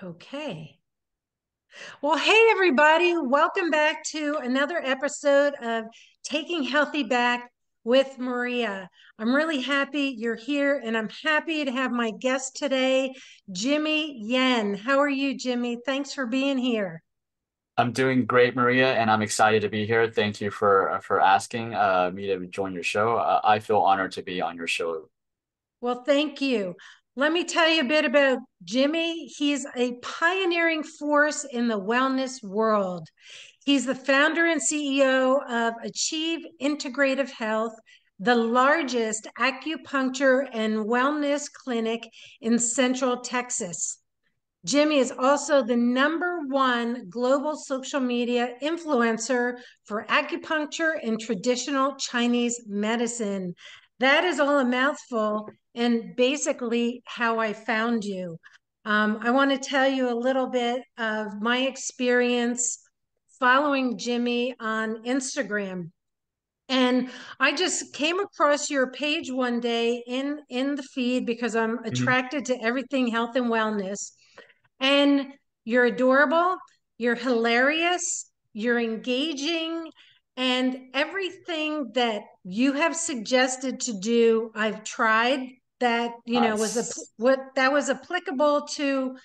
Okay. Well, hey, everybody. Welcome back to another episode of Taking Healthy Back with Maria. I'm really happy you're here, and I'm happy to have my guest today, Jimmy Yen. How are you, Jimmy? Thanks for being here. I'm doing great, Maria, and I'm excited to be here. Thank you for asking me to join your show. I feel honored to be on your show. Well, thank you. Let me tell you a bit about Jimmy. He's a pioneering force in the wellness world. He's the founder and CEO of Achieve Integrative Health, the largest acupuncture and wellness clinic in Central Texas. Jimmy is also the #1 global social media influencer for acupuncture and traditional Chinese medicine. That is all a mouthful, and basically how I found you. I want to tell you a little bit of my experience following Jimmy on Instagram. And I just came across your page one day in the feed because I'm Mhm. attracted to everything health and wellness. And you're adorable, you're hilarious, you're engaging, and everything that you have suggested to do, I've tried that, was Nice. what that was applicable to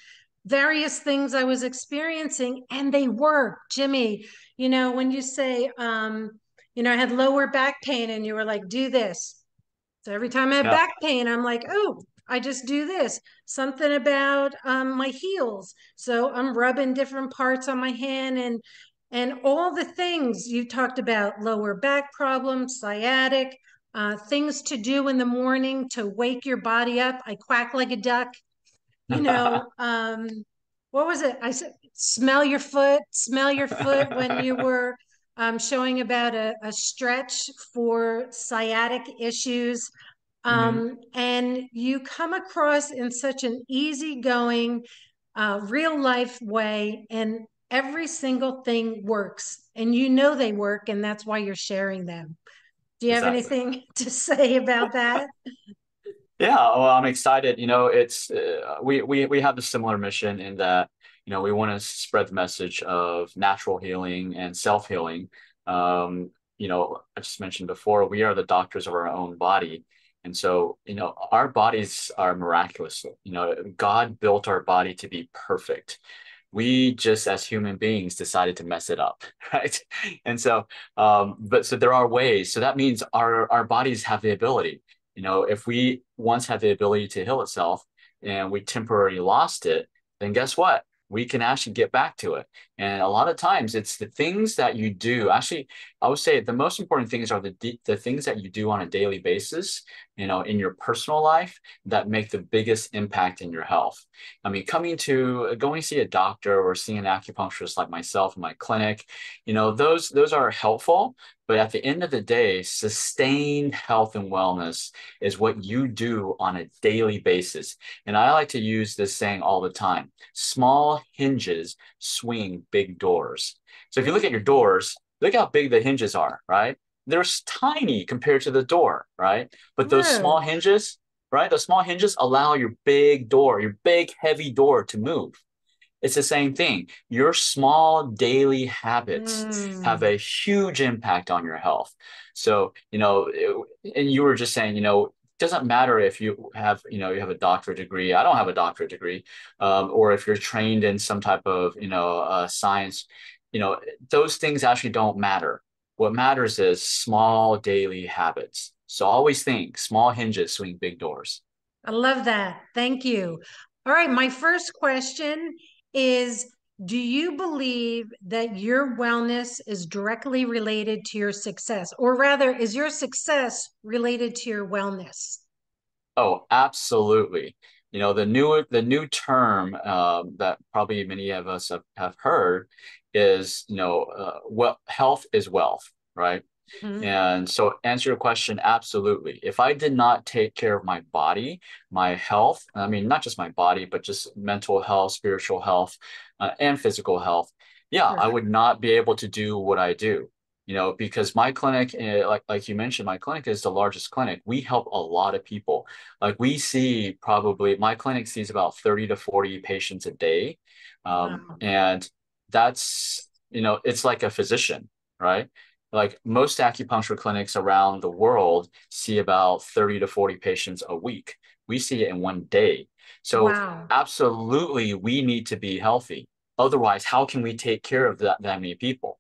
various things I was experiencing, and they work. Jimmy, when you say, I had lower back pain, and you were like, do this. So every time I have Yeah. back pain, I'm like, oh, I just do this. Something about my heels. So I'm rubbing different parts on my hand and all the things you talked about, lower back problems, sciatic, things to do in the morning to wake your body up. I quack like a duck. You know, what was it? I said, smell your foot when you were showing about a stretch for sciatic issues. Mhm. And you come across in such an easygoing, real life way, and every single thing works. And you know they work, and that's why you're sharing them. Do you have Exactly. anything to say about that? Yeah, well, I'm excited. It's we have a similar mission in that, we want to spread the message of natural healing and self-healing. I just mentioned before, we are the doctors of our own body. And so, our bodies are miraculous. God built our body to be perfect. We just as human beings decided to mess it up, right? And so, but so there are ways. So that means our bodies have the ability. If we once had the ability to heal itself and we temporarily lost it, then guess what? We can actually get back to it. And a lot of times it's the things that you do. Actually, I would say the most important things are the things that you do on a daily basis, in your personal life that make the biggest impact in your health. I mean, going to see a doctor or seeing an acupuncturist like myself in my clinic, those are helpful. But at the end of the day, sustained health and wellness is what you do on a daily basis. And I like to use this saying all the time: small hinges swing big doors. So if you look at your doors, look how big the hinges are, right? They're tiny compared to the door, right? But those small No. hinges, right? Those small hinges allow your big door, your big heavy door to move. It's the same thing. Your small daily habits have Mm. a huge impact on your health. So, and you were just saying, it doesn't matter if you have a doctorate degree. I don't have a doctorate degree, or if you're trained in some type of, science. You know, those things actually don't matter. What matters is small daily habits. So always think small hinges swing big doors. I love that. Thank you. All right, my first question is, do you believe that your wellness is directly related to your success? Or rather, is your success related to your wellness? Oh, absolutely. The new term that probably many of us have heard is, health is wealth, right? Mhm. And so, answer your question, absolutely. If I did not take care of my body, my health, I mean, not just my body, but just mental health, spiritual health, and physical health, yeah, I Sure. would not be able to do what I do. because my clinic, like you mentioned, my clinic is the largest clinic. We help a lot of people. Like we see probably my clinic sees about 30 to 40 patients a day. Wow. And that's, it's like a physician, right? Like most acupuncture clinics around the world see about 30 to 40 patients a week. We see it in one day. So Wow. absolutely, we need to be healthy. Otherwise, how can we take care of that many people?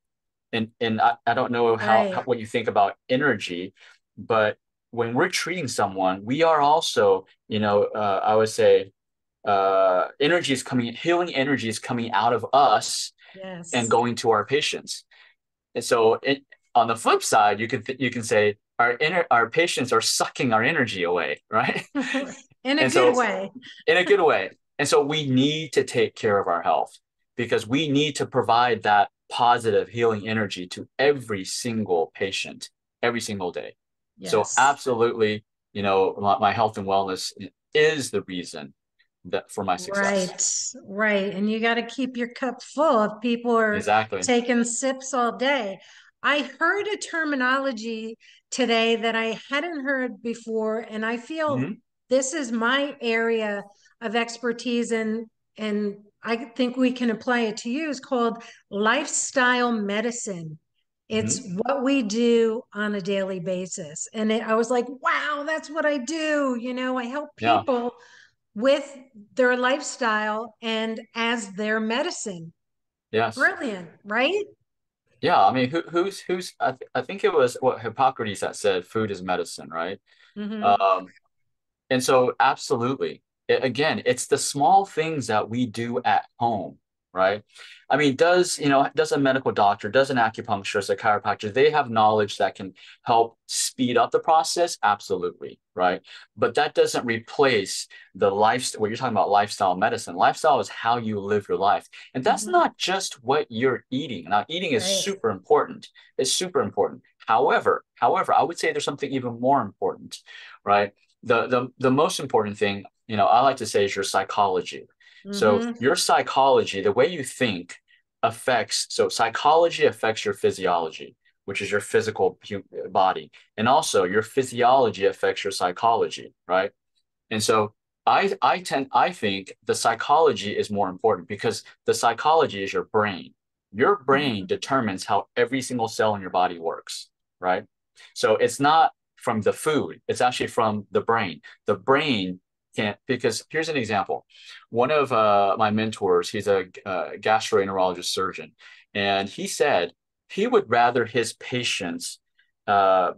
And I don't know Right. what you think about energy, but when we're treating someone, we are also, I would say, healing energy is coming out of us and Yes. going to our patients. And so on the flip side, you can say our patients are sucking our energy away, right? In a And good so way. in a good way. And so we need to take care of our health because we need to provide that positive healing energy to every single patient every single day. So Yes. absolutely, my health and wellness is the reason that for my success. Right, right. And you got to keep your cup full if people are Exactly. taking sips all day. I heard a terminology today that I hadn't heard before, and I feel Hmm. this is my area of expertise, and I think we can apply it to you. It's called lifestyle medicine. It's Hmm. what we do on a daily basis. And I was like, wow, that's what I do. I help Yeah. people with their lifestyle and as their medicine. Yes. Brilliant, right? Yeah. I mean, I think it was what Hippocrates that said food is medicine, right? Mm-hmm. Um, And so, absolutely. Again, it's the small things that we do at home, right? I mean, does a medical doctor, does an acupuncturist, a chiropractor, they have knowledge that can help speed up the process? Absolutely, right? But that doesn't replace the lifestyle. What you're talking about, lifestyle medicine. Lifestyle is how you live your life. And that's Mm-hmm. not just what you're eating. Now, eating is Right. super important. It's super important. However, I would say there's something even more important, right? The most important thing, I like to say is your psychology. So Mm-hmm. your psychology, the way you think so psychology affects your physiology, which is your physical body. And also your physiology affects your psychology, right? And so I think the psychology is more important because the psychology is your brain. Your brain Mm-hmm. determines how every single cell in your body works, right? So it's not from the food, it's actually from the brain. The brain can't, because here's an example. One of my mentors, he's a gastroenterologist surgeon, and he said he would rather his patients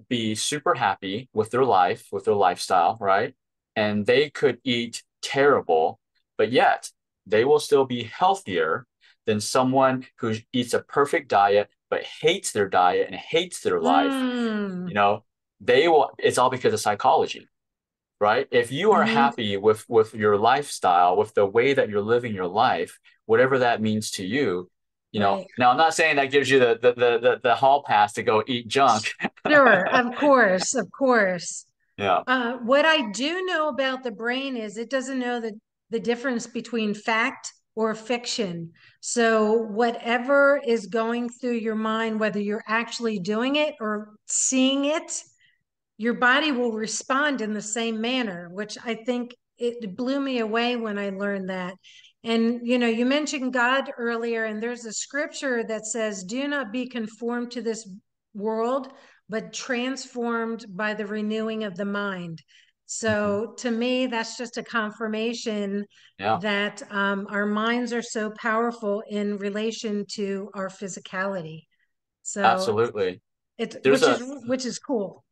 be super happy with their life, with their lifestyle, right? And they could eat terrible, but yet they will still be healthier than someone who eats a perfect diet but hates their diet and hates their life. Mm. You know, it's all because of psychology, right? If you are Mm-hmm. happy with your lifestyle, with the way that you're living your life, whatever that means to you, Right. now I'm not saying that gives you the hall pass to go eat junk. Sure, of course, of course. Yeah. What I do know about the brain is it doesn't know the difference between fact or fiction. So, whatever is going through your mind, whether you're actually doing it or seeing it, your body will respond in the same manner, which I think it blew me away when I learned that. And you mentioned God earlier, and there's a scripture that says, "Do not be conformed to this world, but transformed by the renewing of the mind." Mhm. So to me, that's just a confirmation Yeah, that our minds are so powerful in relation to our physicality. So absolutely. it's There's which is cool.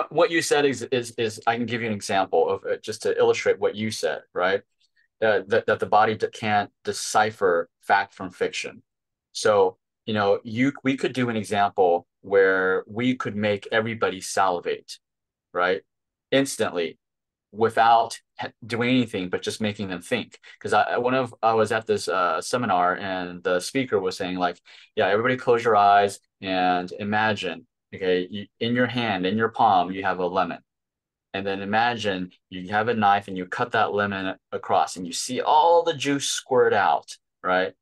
what you said is I can give you an example of just to illustrate what you said, right? That the body can't decipher fact from fiction. So, we could do an example where we could make everybody salivate, right? Instantly without doing anything but just making them think. Because I was at this seminar and the speaker was saying like, yeah, everybody close your eyes and imagine, okay, in your hand, in your palm, you have a lemon. And then imagine you have a knife and you cut that lemon across and you see all the juice squirt out, right?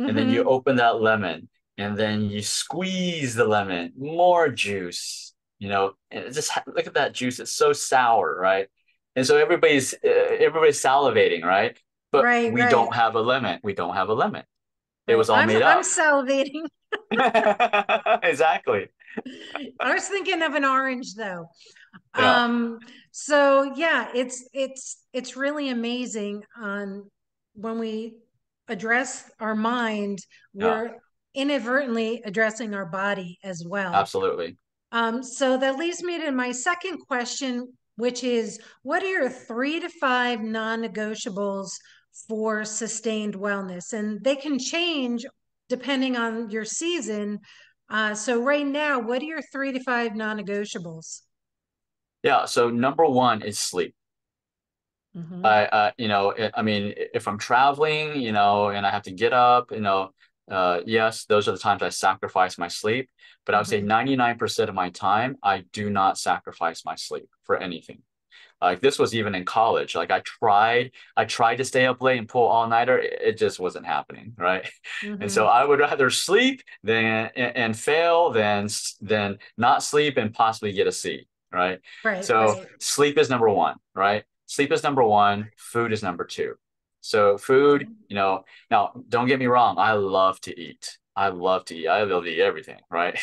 And then you Hmm. open that lemon and then you squeeze the lemon, more juice, and look at that juice. It's so sour, right? And so everybody's salivating, right? But Right, we right, don't have a lemon. We don't have a lemon. It right. was all I'm made I'm up. salivating. Exactly. I was thinking of an orange though. Yeah. Um, so yeah, it's really amazing on when we address our mind, Yeah. we're inadvertently addressing our body as well. Absolutely. So that leads me to my second question, which is what are your 3 to 5 non-negotiables for sustained wellness? And they can change depending on your season. So right now, what are your 3 to 5 non-negotiables? Yeah. So number one is sleep. Hmm. I mean, if I'm traveling, and I have to get up, yes, those are the times I sacrifice my sleep. But I would say Hmm. 99% of my time, I do not sacrifice my sleep for anything. Like this was even in college. Like I tried to stay up late and pull all-nighter. It just wasn't happening, right? And so Hmm. I would rather sleep than and fail than not sleep and possibly get a C, right? Right, So right. sleep is number one, right? Sleep is number one. Food is number two. So food, now don't get me wrong. I love to eat. I love to eat. I love to eat everything, right?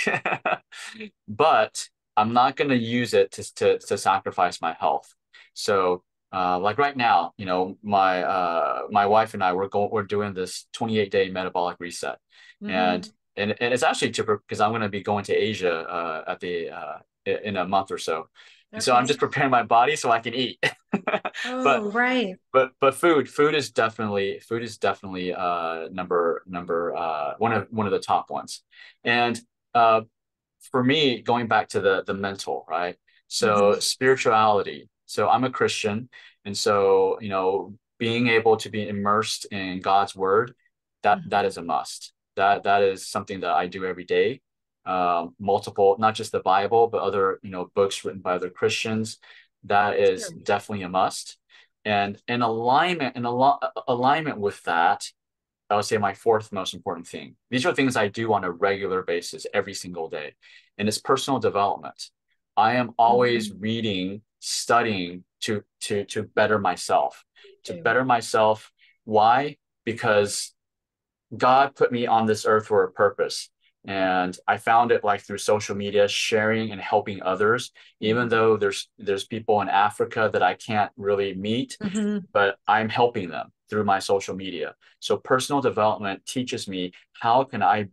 But I'm not going to use it to sacrifice my health. So, like right now, my wife and I we're doing this 28-day metabolic reset, and Hmm. and it's actually because I'm going to be going to Asia in a month or so, and so I'm just Okay. preparing my body so I can eat. But Oh, right. but food is definitely number one of the top ones, and uh, for me, going back to the mental, right? So Hmm. spirituality. So I'm a Christian, and so being able to be immersed in God's word, that Hmm. is a must. That is something that I do every day. Multiple, not just the Bible, but other books written by other Christians. That is Sure. definitely a must. And in alignment with that, I would say my fourth most important thing. These are things I do on a regular basis every single day, and it's personal development. I am always Hmm. reading, studying to better myself. To Too. better myself. Why? Because God put me on this earth for a purpose. And I found it like through social media, sharing and helping others, even Hmm. though there's people in Africa that I can't really meet, Hmm. but I'm helping them through my social media. So personal development teaches me how can I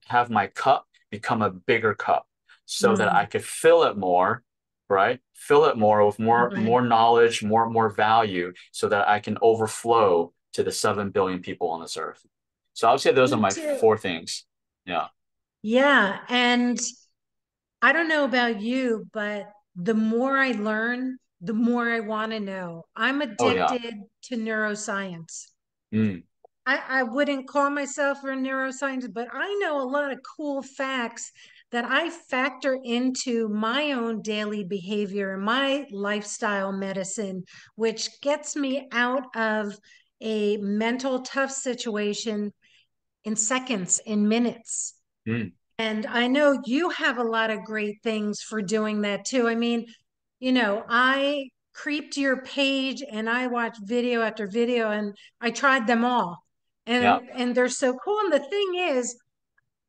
have my cup become a bigger cup so that I Hmm. could fill it more, right? Fill it more with more Right. knowledge, more value, so that I can overflow to the 7 billion people on this earth. So I would say those are Me my too. four things. Yeah. Yeah. And I don't know about you, but the more I learn, the more I want to know. I'm Oh yeah. addicted to neuroscience. Mm, I wouldn't call myself a neuroscientist, but I know a lot of cool facts that I factor into my own daily behavior and my lifestyle medicine, which gets me out of a mental tough situation in seconds, in minutes. mm, And I know you have a lot of great things for doing that too. I mean, I creeped your page and I watched video after video and I tried them all. yeah. And they're so cool. And the thing is,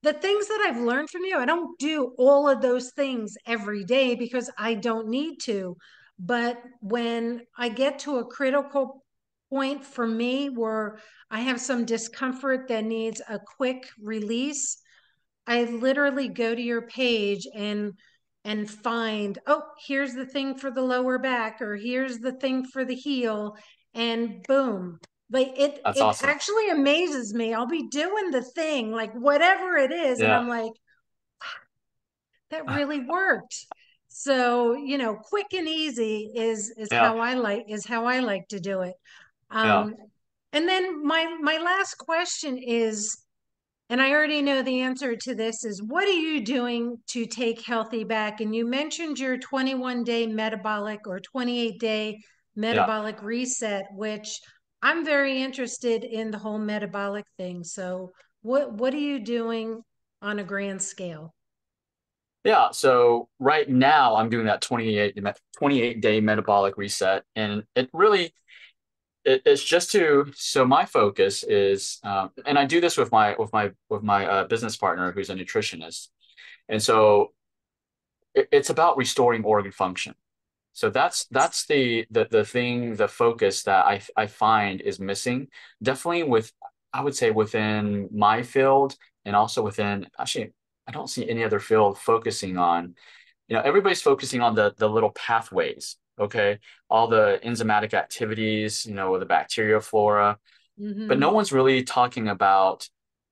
the things that I've learned from you, I don't do all of those things every day because I don't need to. But when I get to a critical point for me where I have some discomfort that needs a quick release, I literally go to your page and find, oh, here's the thing for the lower back, or here's the thing for the heel, and boom. Like it That's it awesome. actually amazes me. I'll be doing the thing, like whatever it is, and Yeah. I'm like, that really worked. So, quick and easy is Yeah. how I like to do it. Yeah. Um, and then my last question is, and I already know the answer to this is what are you doing to take healthy back? And you mentioned your 21-day metabolic or 28-day Yeah. metabolic reset, which I'm very interested in the whole metabolic thing. So What are you doing on a grand scale? Yeah, so right now I'm doing that 28-day metabolic reset, and it really it's just to so my focus is and I do this with my business partner who's a nutritionist, and so it's about restoring organ function. So that's the thing, the focus that I find is missing. Definitely with I would say within my field and also within actually I don't see any other field focusing on, everybody's focusing on the little pathways, okay? All the enzymatic activities, the bacteria flora, but no Mm-hmm. one's really talking about,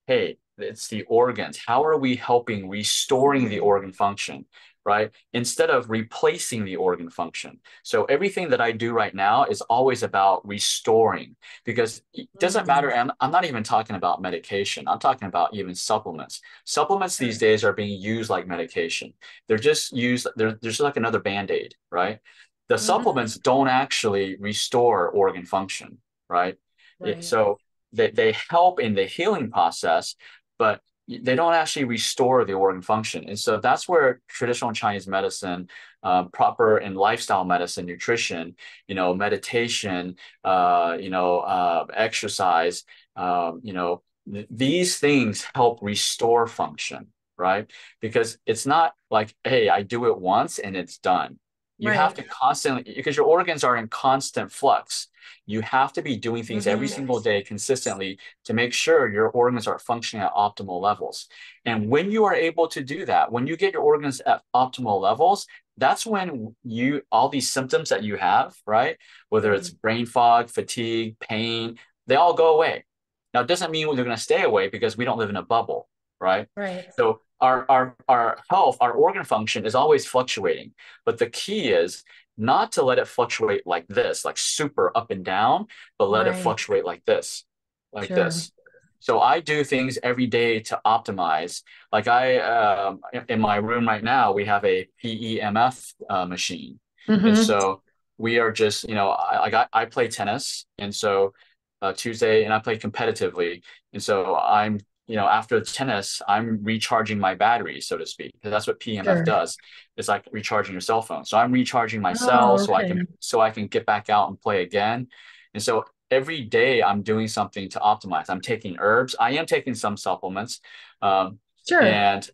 hey, it's the organs. How are we helping restoring the organ function, right? Instead of replacing the organ function. So everything that I do right now is always about restoring because it doesn't matter. And I'm not even talking about medication. I'm talking about even supplements. Supplements these Sure. days are being used like medication. They're just used, they're just like another Band-Aid, right? The Mm-hmm. supplements don't actually restore organ function, right? Right. So they help in the healing process, but they don't actually restore the organ function. And so that's where traditional Chinese medicine, proper and lifestyle medicine, nutrition, meditation, exercise, these things help restore function, right? Because it's not like, hey, I do it once and it's done. You have Right. to constantly, because your organs are in constant flux. You have to be doing things every Mm-hmm. single day consistently to make sure your organs are functioning at optimal levels. And when you are able to do that, when you get your organs at optimal levels, that's when all these symptoms that you have, right? Whether it's brain fog, fatigue, pain, they all go away. Now, it doesn't mean they're going to stay away because we don't live in a bubble, right? Right. So our health, our organ function is always fluctuating. But the key is not to let it fluctuate like this, like super up and down, but let it Right. fluctuate like this, like Sure. this. So I do things every day to optimize. Like in my room right now, we have a PEMF machine. And Mm-hmm. so we are just, I play tennis. And so Tuesday, and I play competitively. And so after tennis, I'm recharging my battery, so to speak, because that's what PMF Sure. does. It's like recharging your cell phone. So I'm recharging my Oh, cell okay. so I can get back out and play again. And so every day I'm doing something to optimize. I'm taking herbs. I am taking some supplements. Um, Sure. and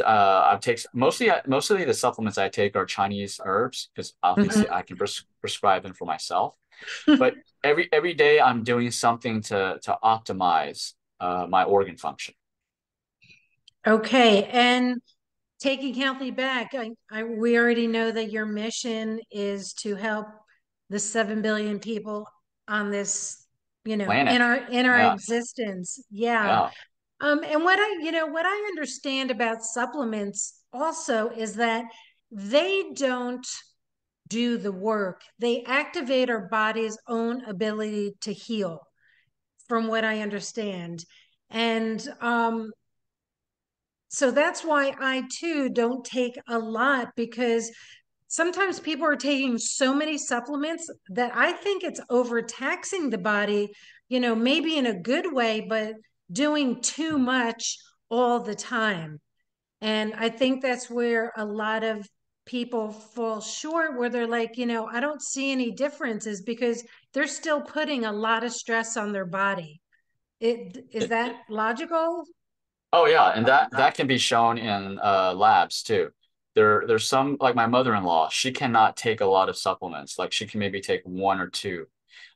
I take mostly the supplements I take are Chinese herbs because obviously Mm-hmm. I can prescribe them for myself. But every day I'm doing something to optimize my organ function. Okay. And taking healthy back, we already know that your mission is to help the 7 billion people on this, Planet. in our Yeah. existence. Yeah. Yeah. And what I understand about supplements also is that they don't do the work. They activate our body's own ability to heal, from what I understand. And so that's why I too don't take a lot, because sometimes people are taking so many supplements that I think it's overtaxing the body, maybe in a good way, but doing too much all the time. And I think that's where a lot of people fall short, where they're like, I don't see any differences because they're still putting a lot of stress on their body. Is that logical? Oh yeah, and that can be shown in labs too. There's some like my mother-in-law, she cannot take a lot of supplements. Like she can maybe take one or two.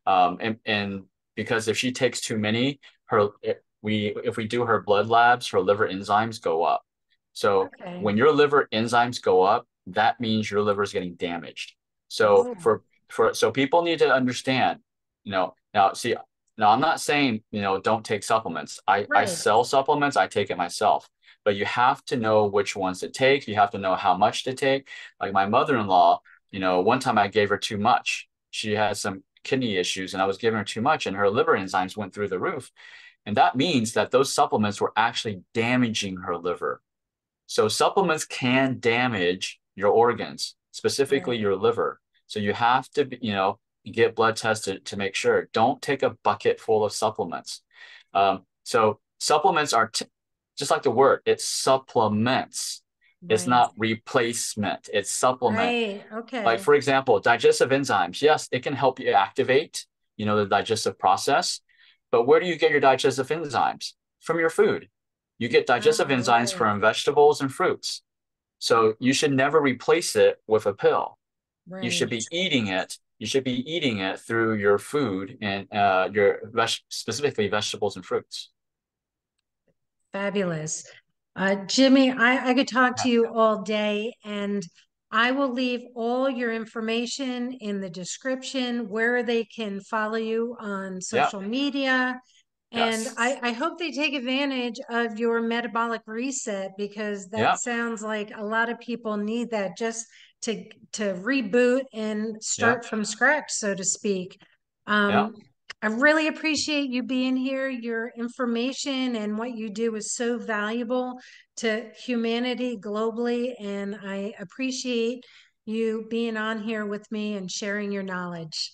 And because if she takes too many, if we do her blood labs, her liver enzymes go up. So Okay. when your liver enzymes go up, that means your liver is getting damaged. So Oh, so people need to understand, now see, now I'm not saying, don't take supplements. I right. sell supplements, I take it myself. But you have to know which ones to take. You have to know how much to take. Like my mother-in-law, one time I gave her too much. She had some kidney issues and I was giving her too much and her liver enzymes went through the roof. And that means that those supplements were actually damaging her liver. So supplements can damage your organs, specifically Right. your liver. So you have to, get blood tested to make sure. Don't take a bucket full of supplements. So Supplements are just like the word, it supplements. It's Right. not replacement, it's supplement. Right. Like, Okay. for example, digestive enzymes. Yes, it can help you activate, the digestive process. But where do you get your digestive enzymes? From your food. You get digestive Oh, enzymes right. from vegetables and fruits. So you should never replace it with a pill. You should Right. be eating it. You should be eating it through your food and specifically vegetables and fruits. Fabulous. Jimmy, I could talk Yeah. to you all day, and I will leave all your information in the description where they can follow you on Yeah. social media. And Yes. I hope they take advantage of your metabolic reset because that Yeah. sounds like a lot of people need that just to reboot and Yeah. start from scratch, so to speak. Yeah. Um, I really appreciate you being here. Your information and what you do is so valuable to humanity globally, and I appreciate you being on here with me and sharing your knowledge.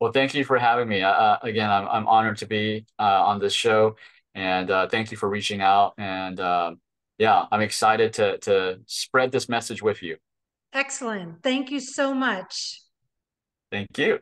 Well, thank you for having me. Again, I'm honored to be on this show, and thank you for reaching out. And yeah, I'm excited to spread this message with you. Excellent. Thank you so much. Thank you.